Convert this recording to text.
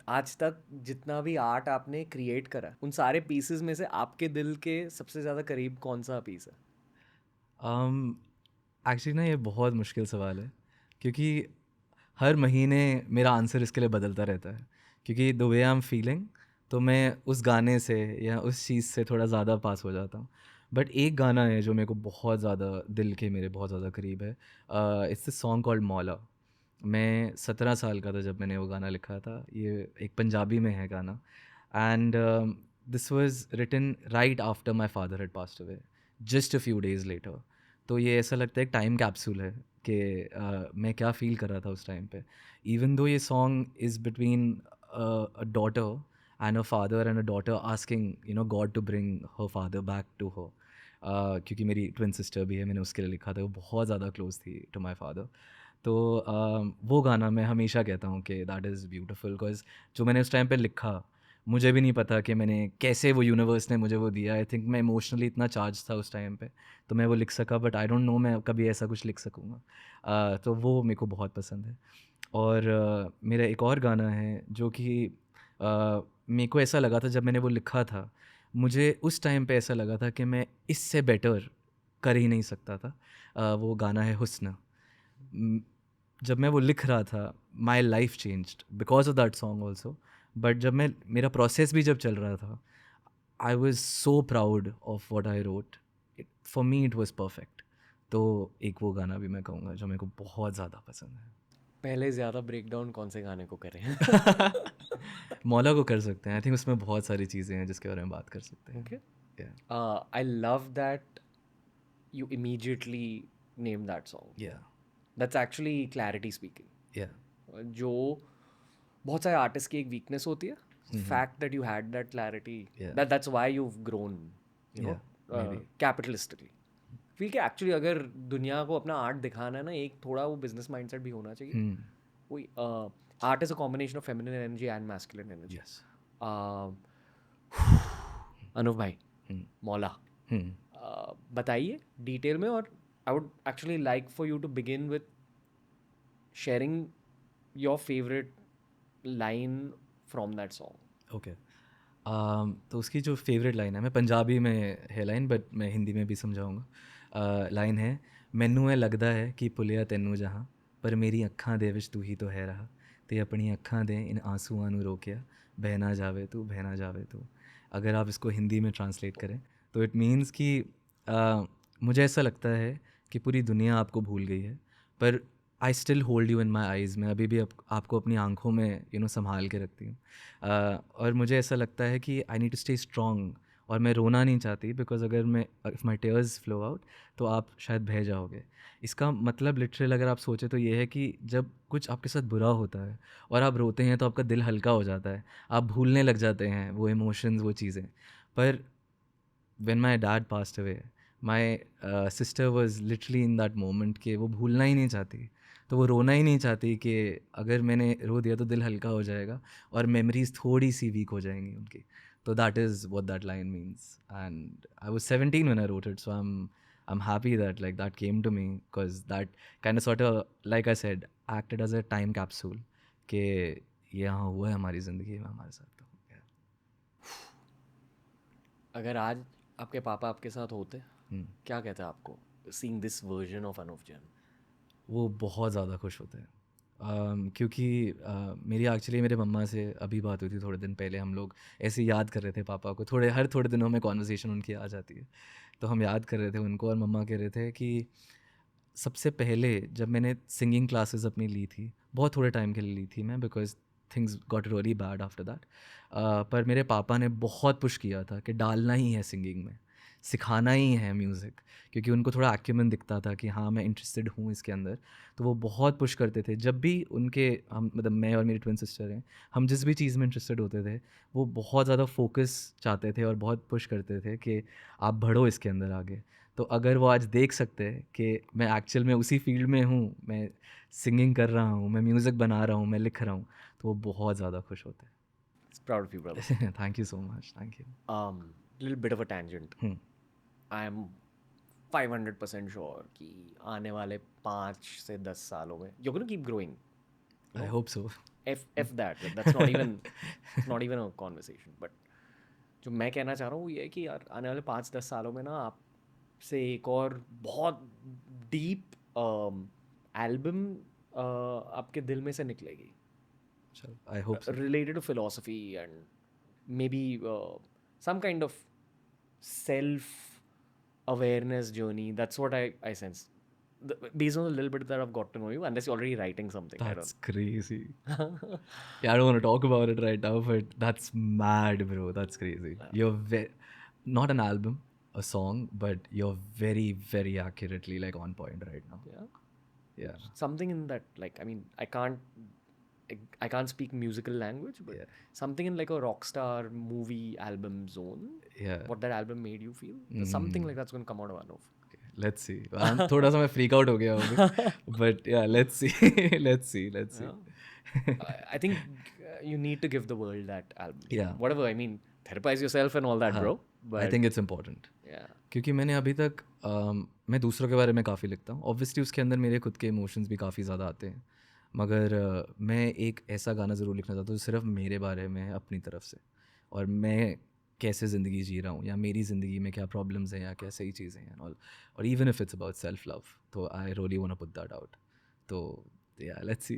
आज तक जितना भी आर्ट आपने क्रिएट करा उन सारे पीसेस में से आपके दिल के सबसे ज़्यादा करीब कौन सा पीस है? एक्चुअली ना ये बहुत मुश्किल सवाल है, क्योंकि हर महीने मेरा आंसर इसके लिए बदलता रहता है, क्योंकि the way I am feeling, तो मैं उस गाने से या उस चीज़ से थोड़ा ज़्यादा पास हो जाता हूँ। बट एक गाना है जो मेरे को बहुत ज़्यादा दिल के मेरे बहुत ज़्यादा करीब है। इट्स अ सॉन्ग कॉल्ड मौला। मैं 17 साल का था जब मैंने वो गाना लिखा था। ये एक पंजाबी में है गाना, and this was written right after my father had passed away, just a few days later. तो ये ऐसा लगता है एक टाइम कैप्सूल है कि मैं क्या फ़ील कर रहा था उस टाइम पे। इवन दो ये song is between a daughter and a father, and a daughter asking God to bring her father back to her. क्योंकि मेरी ट्विन सिस्टर भी है, मैंने उसके लिए लिखा था, वो बहुत ज़्यादा क्लोज थी टू माई फादर। तो वो गाना मैं हमेशा कहता हूँ कि दैट इज़ ब्यूटीफुल, बिकॉज़ जो मैंने उस टाइम पे लिखा, मुझे भी नहीं पता कि मैंने कैसे, वो यूनिवर्स ने मुझे वो दिया। आई थिंक मैं इमोशनली इतना चार्ज था उस टाइम पे, तो मैं वो लिख सका, बट आई डोंट नो मैं कभी ऐसा कुछ लिख सकूँगा। तो वो मेरे को बहुत पसंद है। और मेरा एक और गाना है जो कि मेरे को ऐसा लगा था जब मैंने वो लिखा था, मुझे उस टाइम पे ऐसा लगा था कि मैं इससे बेटर कर ही नहीं सकता था। वो गाना है हुस्न। म, जब मैं वो लिख रहा था, my life changed because of that song also. But जब मैं, मेरा प्रोसेस भी जब चल रहा था, I was so proud of what I wrote. For me it was perfect. तो एक वो गाना भी मैं कहूँगा जो मेरे को बहुत ज़्यादा पसंद पहले ज़्यादा ब्रेकडाउन कौन से गाने को करें? है। मौला को कर सकते हैं, आई थिंक उसमें बहुत सारी चीज़ें हैं जिसके बारे में बात कर सकते हैं। ओके, या I love that you immediately name that song. या That's actually clarity speaking. या जो बहुत सारे आर्टिस्ट की एक वीकनेस होती है, fact that you had that clarity, या that's why you grown, you know, या मे बी। कैपिटलिस्टिकली। फील कि एक्चुअली अगर दुनिया को अपना आर्ट दिखाना है ना, एक थोड़ा वो बिजनेस माइंडसेट भी होना चाहिए। वही art is a combination of feminine energy and masculine energy. Yes. Anuv भाई, मौला, बताइए डिटेल में। और I would actually like for you to begin with sharing your favourite line from that song. Okay. तो उसकी जो फेवरेट लाइन है, मैं पंजाबी में है लाइन, बट मैं हिंदी में भी समझाऊंगा। लाइन है, मैनू ਇਹ लगदा है कि भुलिया तैनू जहाँ, पर मेरी अखां दे विच तू ही तो है रहा, ते अपनी अखां दे इन आंसुआं नू रोकिया, बह ना जावे तू, बह ना जावे तू। अगर आप इसको हिंदी में ट्रांसलेट करें तो इट मीन्स कि मुझे ऐसा लगता है कि पूरी दुनिया आपको भूल गई है, पर I still hold you in my eyes. मैं अभी भी आपको अपनी आंखों में संभाल के रखती हूँ। और मुझे ऐसा लगता है कि I need to stay strong, और मैं रोना नहीं चाहती, बिकॉज अगर मैं, if my tears flow out, तो आप शायद बह जाओगे। इसका मतलब लिटरल अगर आप सोचें तो ये है कि जब कुछ आपके साथ बुरा होता है और आप रोते हैं तो आपका दिल हल्का हो जाता है, आप भूलने लग जाते हैं वो इमोशंस, वो चीज़ें। पर when my dad passed away, my sister was literally in that moment कि वो भूलना ही नहीं चाहती, तो वो रोना ही नहीं चाहती कि अगर मैंने रो दिया तो दिल हल्का हो जाएगा और मेमोरीज थोड़ी सी वीक हो जाएंगी उनकी। तो that is what that line means, and I was 17 when I wrote it, so I'm happy that like that came to me, because that kind of sort of, like I said, acted as a time capsule कि ये यहाँ हुआ है हमारी ज़िंदगी में हमारे साथ। तो yeah. अगर आज आपके पापा आपके साथ होते, हम्म। क्या कहते हैं आपको seeing this version of Anuv Jain? वो बहुत ज़्यादा खुश होते हैं। क्योंकि मेरी एक्चुअली मेरे मम्मा से अभी बात हुई थी थोड़े दिन पहले, हम लोग ऐसे ही याद कर रहे थे पापा को, हर थोड़े दिनों में कॉन्वर्सेशन उनकी आ जाती है, तो हम याद कर रहे थे उनको, और मम्मा कह रहे थे कि सबसे पहले जब मैंने सिंगिंग क्लासेस अपनी ली थी, बहुत थोड़े टाइम के लिए ली थी मैं, because things got really bad after that, पर मेरे पापा ने बहुत पुश किया था कि डालना ही है सिंगिंग में, सिखाना ही है म्यूज़िक, क्योंकि उनको थोड़ा एक्यूमेंट दिखता था कि हाँ मैं इंटरेस्टेड हूँ इसके अंदर। तो वो बहुत पुश करते थे जब भी उनके, हम मतलब मैं और मेरी ट्विन सिस्टर हैं, हम जिस भी चीज़ में इंटरेस्टेड होते थे, वो बहुत ज़्यादा फोकस चाहते थे और बहुत पुश करते थे कि आप बढ़ो इसके अंदर आगे। तो अगर वो आज देख सकते हैं कि मैं एक्चुअल में उसी फील्ड में हूँ, मैं सिंगिंग कर रहा हूँ, मैं म्यूज़िक बना रहा हूँ, मैं लिख रहा हूँ, तो वो बहुत ज़्यादा खुश होते प्राउड ऑफ यू ब्रदर। हैं। Thank you so much, thank you. Little bit of a tangent. Hmm. I am 500% sure कि आने वाले 5 से 10 सालों में you gonna keep growing, you I know. Hope so. F that, like, that's not even it's not even a conversation. But जो मैं कहना चाह रहा हूँ वो ये है कि यार आने वाले 5-10 सालों में ना आपसे एक और बहुत डीप एल्बम आपके दिल में से निकलेगी, चल I hope so. related to philosophy and maybe some kind of self awareness journey. That's what I sense. Based on a little bit that I've got to know you, unless you're already writing something. That's crazy. Yeah, I don't want to talk about it right now, but that's mad, bro. That's crazy. You're not an album, a song, but you're very, very accurately like on point right now. Yeah. Yeah. Something in that, like, I mean, I can't speak musical language, but Yeah. something in like a rock star movie album zone. Yeah. What that album made you feel. Something like that's going to come out of Anuv. Let's see. थोड़ा सा मैं freak out हो गया हूँ, but yeah, let's see. let's see. I think you need to give the world that album. Yeah. Whatever, I mean, therapize yourself and all that, bro. But I think it's important. yeah. क्योंकि मैंने अभी तक मैं दूसरों के बारे में काफ़ी लिखता हूँ. Obviously उसके अंदर मेरे खुद के इमोशंस भी काफ़ी ज़्यादा आते हैं, मगर मैं एक ऐसा गाना ज़रूर लिखना चाहता हूँ सिर्फ मेरे बारे में अपनी तरफ से, और मैं कैसे ज़िंदगी जी रहा हूँ या मेरी ज़िंदगी में क्या प्रॉब्लम्स हैं या क्या सही चीज़ें हैं, और even if it's about self love, तो I really want to put that out. तो या लेट्स सी.